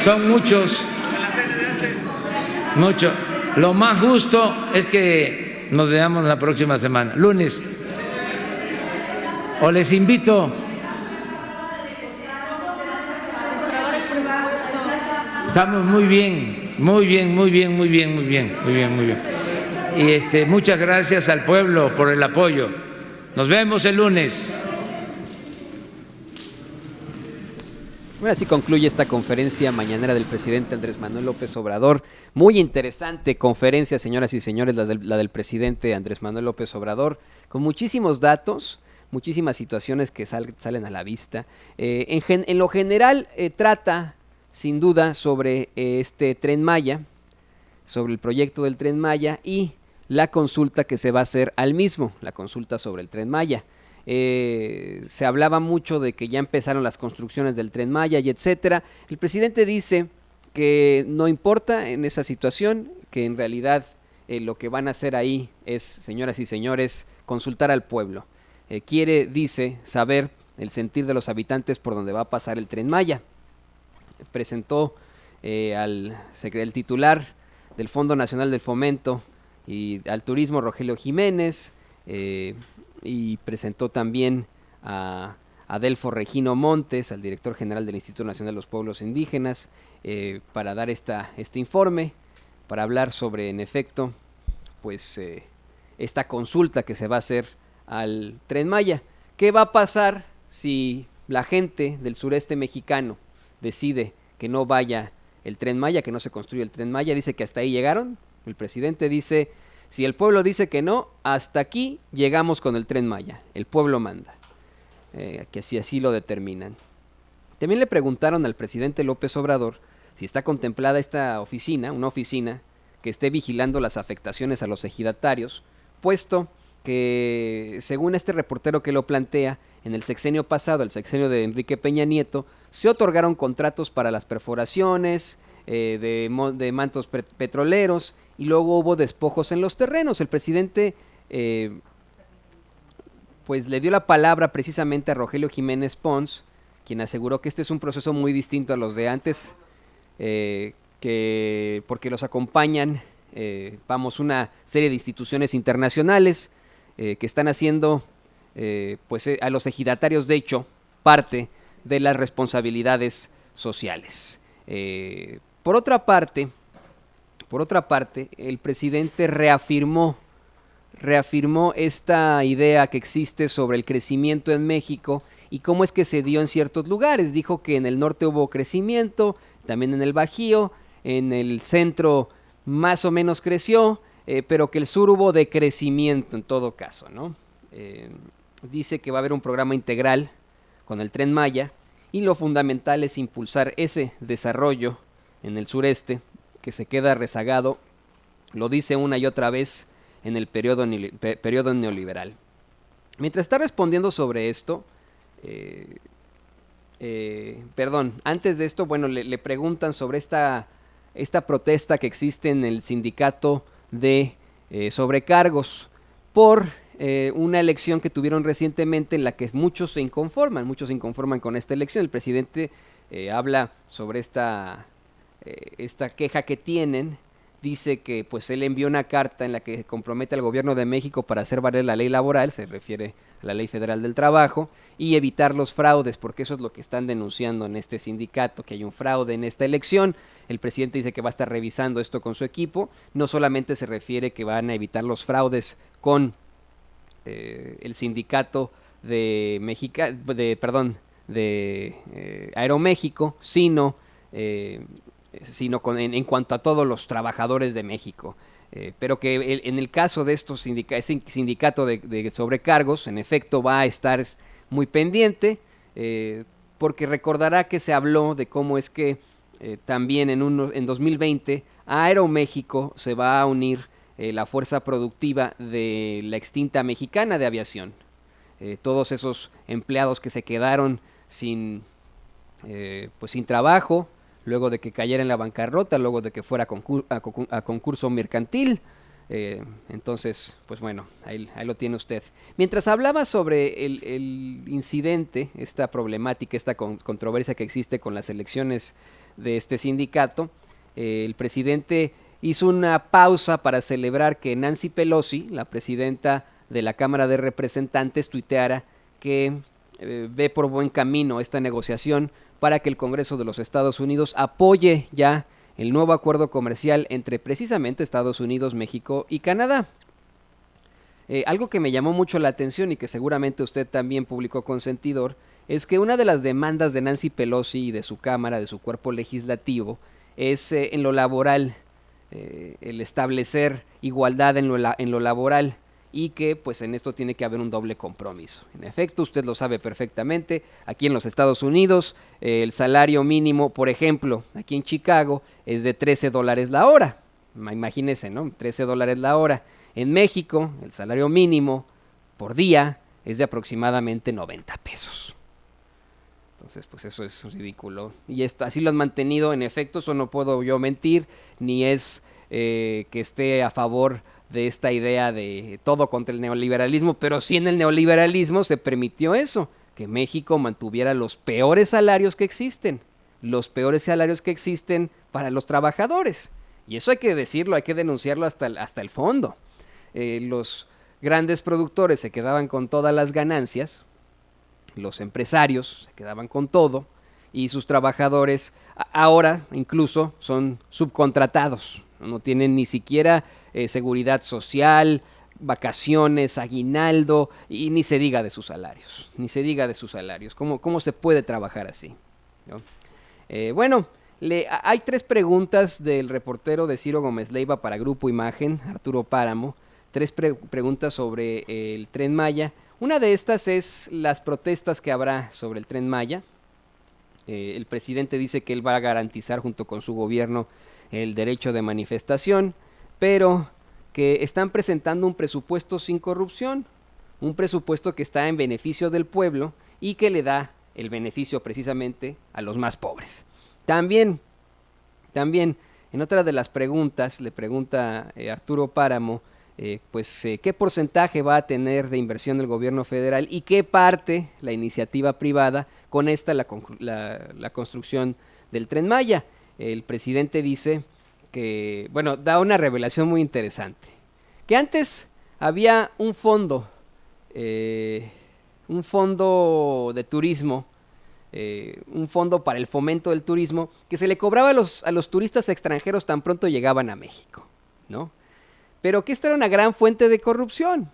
son muchos. Mucho. Lo más justo es que nos veamos la próxima semana, lunes. O les invito. Estamos muy bien, muy bien, muy bien, muy bien, muy bien, muy bien, muy bien. Y muchas gracias al pueblo por el apoyo. Nos vemos el lunes. Bueno, así concluye esta conferencia mañanera del presidente Andrés Manuel López Obrador. Muy interesante conferencia, señoras y señores, la del presidente Andrés Manuel López Obrador, con muchísimos datos, muchísimas situaciones que salen a la vista. En lo general trata, sin duda, sobre este Tren Maya, sobre el proyecto del Tren Maya y la consulta que se va a hacer al mismo, la consulta sobre el Tren Maya. Se hablaba mucho de que ya empezaron las construcciones del Tren Maya y etcétera. El presidente dice que no importa en esa situación, que en realidad lo que van a hacer ahí es, señoras y señores, consultar al pueblo. Quiere, dice, saber el sentir de los habitantes por donde va a pasar el Tren Maya. Presentó el titular del Fondo Nacional del Fomento y al Turismo, Rogelio Jiménez, y presentó también a Adelfo Regino Montes, al director general del Instituto Nacional de los Pueblos Indígenas, para dar este informe, para hablar sobre, en efecto, pues esta consulta que se va a hacer al Tren Maya. ¿Qué va a pasar si la gente del sureste mexicano decide que no vaya el Tren Maya, que no se construye el Tren Maya? Dice que hasta ahí llegaron. El presidente dice: si el pueblo dice que no, hasta aquí llegamos con el Tren Maya. El pueblo manda. Que si así lo determinan. También le preguntaron al presidente López Obrador si está contemplada esta oficina, una oficina que esté vigilando las afectaciones a los ejidatarios, puesto que, según este reportero que lo plantea, en el sexenio pasado, el sexenio de Enrique Peña Nieto, se otorgaron contratos para las perforaciones de mantos petroleros, y luego hubo despojos en los terrenos. El presidente pues le dio la palabra precisamente a Rogelio Jiménez Pons, quien aseguró que este es un proceso muy distinto a los de antes, porque los acompañan una serie de instituciones internacionales que están haciendo a los ejidatarios, de hecho, parte de las responsabilidades sociales. Por otra parte, el presidente reafirmó esta idea que existe sobre el crecimiento en México y cómo es que se dio en ciertos lugares. Dijo que en el norte hubo crecimiento, también en el Bajío, en el centro más o menos creció, pero que el sur hubo decrecimiento en todo caso, ¿no? Dice que va a haber un programa integral con el Tren Maya y lo fundamental es impulsar ese desarrollo en el sureste que se queda rezagado, lo dice una y otra vez, en el periodo neoliberal. Mientras está respondiendo sobre esto, antes de esto, bueno, le preguntan sobre esta protesta que existe en el sindicato de sobrecargos por una elección que tuvieron recientemente en la que muchos se inconforman con esta elección. El presidente habla sobre esta queja que tienen. Dice que pues él envió una carta en la que compromete al gobierno de México para hacer valer la ley laboral, se refiere a la ley federal del trabajo, y evitar los fraudes, porque eso es lo que están denunciando en este sindicato, que hay un fraude en esta elección. El presidente dice que va a estar revisando esto con su equipo. No solamente se refiere que van a evitar los fraudes con el sindicato de Aeroméxico, sino en cuanto a todos los trabajadores de México. Pero que en el caso de estos sindicato de sobrecargos, en efecto va a estar muy pendiente, porque recordará que se habló de cómo es que también en 2020 a Aeroméxico se va a unir la fuerza productiva de la extinta Mexicana de Aviación. Todos esos empleados que se quedaron sin trabajo, luego de que cayera en la bancarrota, luego de que fuera a concurso mercantil, Entonces, pues bueno, ahí lo tiene usted. Mientras hablaba sobre el incidente, esta problemática, esta controversia que existe con las elecciones de este sindicato, el presidente hizo una pausa para celebrar que Nancy Pelosi, la presidenta de la Cámara de Representantes, tuiteara que ve por buen camino esta negociación para que el Congreso de los Estados Unidos apoye ya el nuevo acuerdo comercial entre precisamente Estados Unidos, México y Canadá. Algo que me llamó mucho la atención y que seguramente usted también publicó con sentidor, es que una de las demandas de Nancy Pelosi y de su Cámara, de su cuerpo legislativo, es en lo laboral, el establecer igualdad en lo laboral, y que pues en esto tiene que haber un doble compromiso. En efecto, usted lo sabe perfectamente, aquí en los Estados Unidos el salario mínimo, por ejemplo, aquí en Chicago es de $13 la hora, imagínese, ¿no? $13 la hora. En México el salario mínimo por día es de aproximadamente 90 pesos. Entonces, pues eso es ridículo. Y esto, así lo han mantenido, en efecto, eso no puedo yo mentir, ni es que esté a favor de esta idea de todo contra el neoliberalismo, pero sí en el neoliberalismo se permitió eso, que México mantuviera los peores salarios que existen para los trabajadores. Y eso hay que decirlo, hay que denunciarlo hasta el fondo. Los grandes productores se quedaban con todas las ganancias, los empresarios se quedaban con todo, y sus trabajadores ahora incluso son subcontratados, no tienen ni siquiera seguridad social, vacaciones, aguinaldo, y ni se diga de sus salarios, ¿Cómo se puede trabajar así? ¿No? Bueno, hay 3 preguntas del reportero de Ciro Gómez Leiva para Grupo Imagen, Arturo Páramo, 3 preguntas sobre el Tren Maya. Una de estas es las protestas que habrá sobre el Tren Maya. El presidente dice que él va a garantizar junto con su gobierno el derecho de manifestación, pero que están presentando un presupuesto sin corrupción, un presupuesto que está en beneficio del pueblo y que le da el beneficio precisamente a los más pobres. También, en otra de las preguntas, le pregunta Arturo Páramo, qué porcentaje va a tener de inversión el gobierno federal y qué parte la iniciativa privada con la construcción del Tren Maya. El presidente dice que, da una revelación muy interesante, que antes había un fondo de turismo, un fondo para el fomento del turismo, que se le cobraba a los turistas extranjeros tan pronto llegaban a México, ¿no? Pero que esta era una gran fuente de corrupción,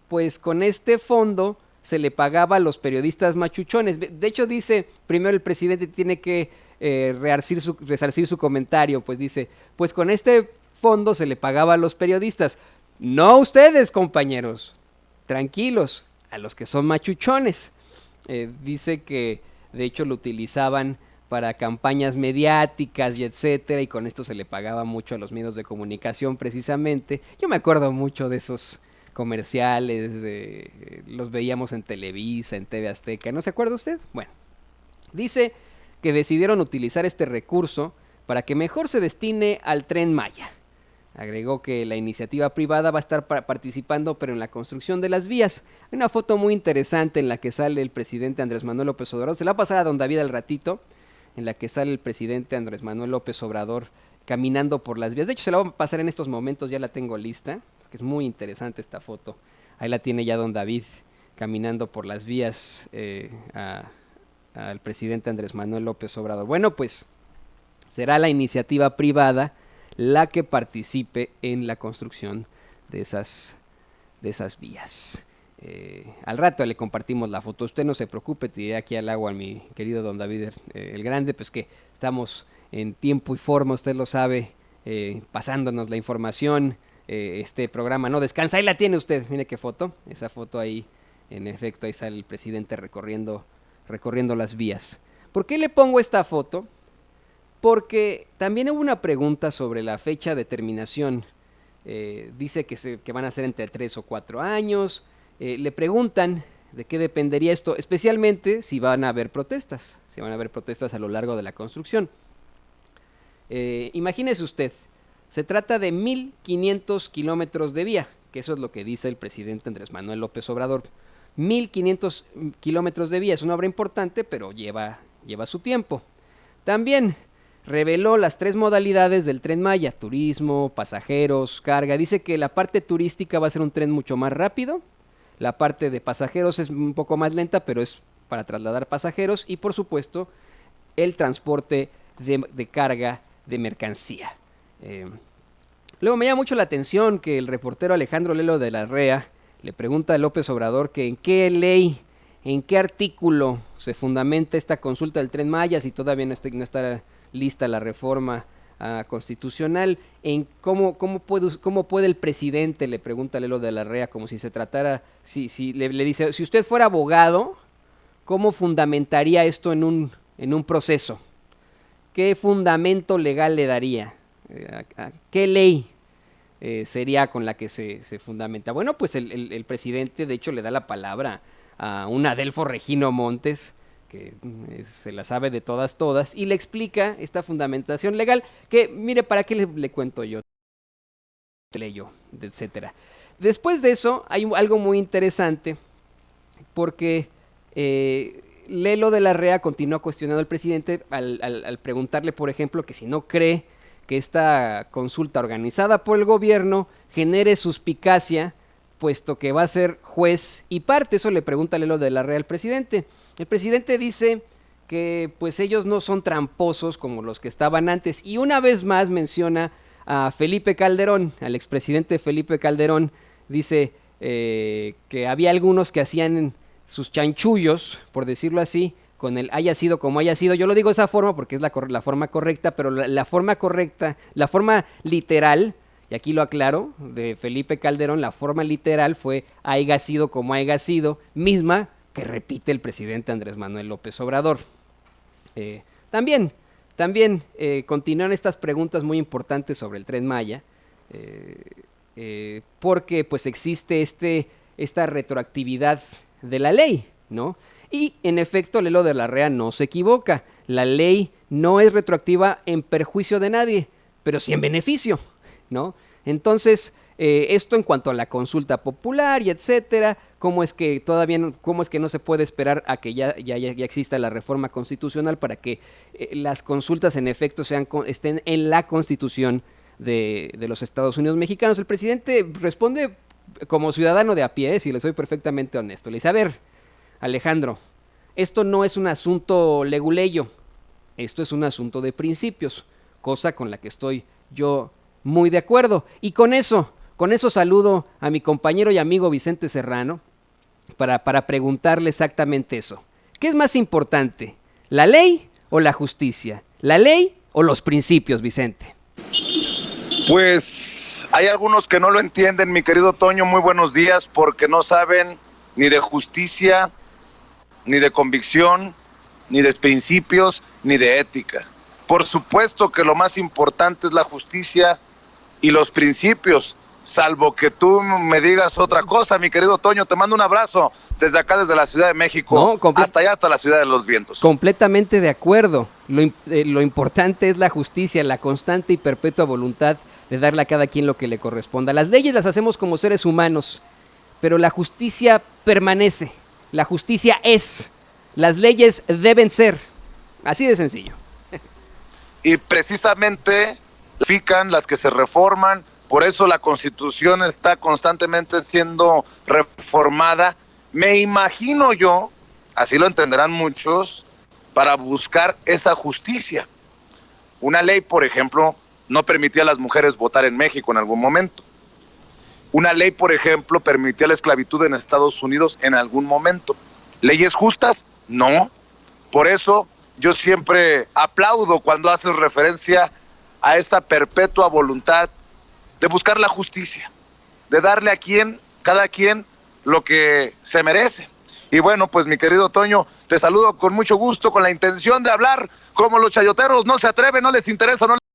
pues con este fondo se le pagaba a los periodistas machuchones. De hecho dice, primero el presidente tiene que resarcir su comentario, pues dice, pues con este fondo se le pagaba a los periodistas, no a ustedes, compañeros, tranquilos, a los que son machuchones. Dice que de hecho lo utilizaban para campañas mediáticas y etcétera, y con esto se le pagaba mucho a los medios de comunicación precisamente. Yo me acuerdo mucho de esos comerciales, los veíamos en Televisa, en TV Azteca, ¿no se acuerda usted? Bueno, dice que decidieron utilizar este recurso para que mejor se destine al Tren Maya. Agregó que la iniciativa privada va a estar participando, pero en la construcción de las vías. Hay una foto muy interesante en la que sale el presidente Andrés Manuel López Obrador, se la va a pasar a don David al ratito, en la que sale el presidente Andrés Manuel López Obrador caminando por las vías. De hecho, se la voy a pasar en estos momentos, ya la tengo lista, que es muy interesante esta foto. Ahí la tiene ya don David, caminando por las vías al presidente Andrés Manuel López Obrador. Bueno, pues será la iniciativa privada la que participe en la construcción de esas vías. Al rato le compartimos la foto, usted no se preocupe, tiré aquí al agua a mi querido don David el Grande, pues que estamos en tiempo y forma, usted lo sabe, pasándonos la información, este programa no descansa. Ahí la tiene usted, mire qué foto, esa foto ahí, en efecto, ahí sale el presidente recorriendo las vías. ¿Por qué le pongo esta foto? Porque también hubo una pregunta sobre la fecha de terminación. Dice que van a ser entre 3 o 4 años. Le preguntan de qué dependería esto, especialmente si van a haber protestas, a lo largo de la construcción. Imagínese usted, Se trata de 1.500 kilómetros de vía, que eso es lo que dice el presidente Andrés Manuel López Obrador. 1.500 kilómetros de vía es una obra importante, pero lleva su tiempo. También reveló las 3 modalidades del Tren Maya: turismo, pasajeros, carga. Dice que la parte turística va a ser un tren mucho más rápido, la parte de pasajeros es un poco más lenta, pero es para trasladar pasajeros, y por supuesto el transporte de carga de mercancía. Luego me llama mucho la atención que el reportero Alejandro Lelo de la REA le pregunta a López Obrador que en qué ley, en qué artículo se fundamenta esta consulta del Tren Maya, si todavía no está lista la reforma constitucional. En cómo puede el presidente, le pregunta Lelo de la REA, como si se tratara, le dice, si usted fuera abogado, ¿cómo fundamentaría esto en un proceso? ¿Qué fundamento legal le daría? ¿Qué ley sería con la que se fundamenta? Bueno, pues el presidente de hecho le da la palabra a un Adelfo Regino Montes, que se la sabe de todas, y le explica esta fundamentación legal, que mire, ¿para qué le cuento yo? Leyo, etcétera. Después de eso hay algo muy interesante, porque Lelo de la REA continúa cuestionando al presidente al preguntarle, por ejemplo, que si no cree que esta consulta organizada por el gobierno genere suspicacia, puesto que va a ser juez y parte. Eso le pregunta Lelo de la REA al presidente. El presidente dice que pues ellos no son tramposos como los que estaban antes, y una vez más menciona a Felipe Calderón, al expresidente Felipe Calderón. Dice que había algunos que hacían sus chanchullos, por decirlo así, con el haya sido como haya sido. Yo lo digo de esa forma porque es la forma correcta, pero la forma correcta, la forma literal, y aquí lo aclaro, de Felipe Calderón, la forma literal fue haya sido como haya sido, misma que repite el presidente Andrés Manuel López Obrador. También continúan estas preguntas muy importantes sobre el Tren Maya, porque pues existe esta retroactividad de la ley, ¿no? Y en efecto Lelo de la REA no se equivoca, la ley no es retroactiva en perjuicio de nadie, pero sí en beneficio, ¿no? Entonces, esto en cuanto a la consulta popular y etcétera, cómo es que no se puede esperar a que ya exista la reforma constitucional para que las consultas en efecto estén en la Constitución de los Estados Unidos mexicanos. El presidente responde como ciudadano de a pie, si le soy perfectamente honesto. Le dice, a ver, Alejandro, esto no es un asunto leguleyo, esto es un asunto de principios, cosa con la que estoy yo muy de acuerdo. Y con eso saludo a mi compañero y amigo Vicente Serrano para preguntarle exactamente eso. ¿Qué es más importante, la ley o la justicia? ¿La ley o los principios, Vicente? Pues hay algunos que no lo entienden, mi querido Toño, muy buenos días, porque no saben ni de justicia, ni de convicción, ni de principios, ni de ética. Por supuesto que lo más importante es la justicia y los principios, salvo que tú me digas otra cosa, mi querido Toño. Te mando un abrazo desde acá, desde la Ciudad de México, hasta allá, hasta la Ciudad de los Vientos. Completamente de acuerdo. Lo importante es la justicia, la constante y perpetua voluntad de darle a cada quien lo que le corresponda. Las leyes las hacemos como seres humanos, pero la justicia permanece, la justicia es, las leyes deben ser, así de sencillo. Y precisamente las que se reforman, por eso la Constitución está constantemente siendo reformada. Me imagino yo, así lo entenderán muchos, para buscar esa justicia. Una ley, por ejemplo, no permitía a las mujeres votar en México en algún momento. Una ley, por ejemplo, permitía la esclavitud en Estados Unidos en algún momento. ¿Leyes justas? No. Por eso yo siempre aplaudo cuando haces referencia a esta perpetua voluntad de buscar la justicia, de darle a cada quien lo que se merece. Y bueno, pues mi querido Toño, te saludo con mucho gusto, con la intención de hablar como los chayoteros no se atreven, no les interesa, no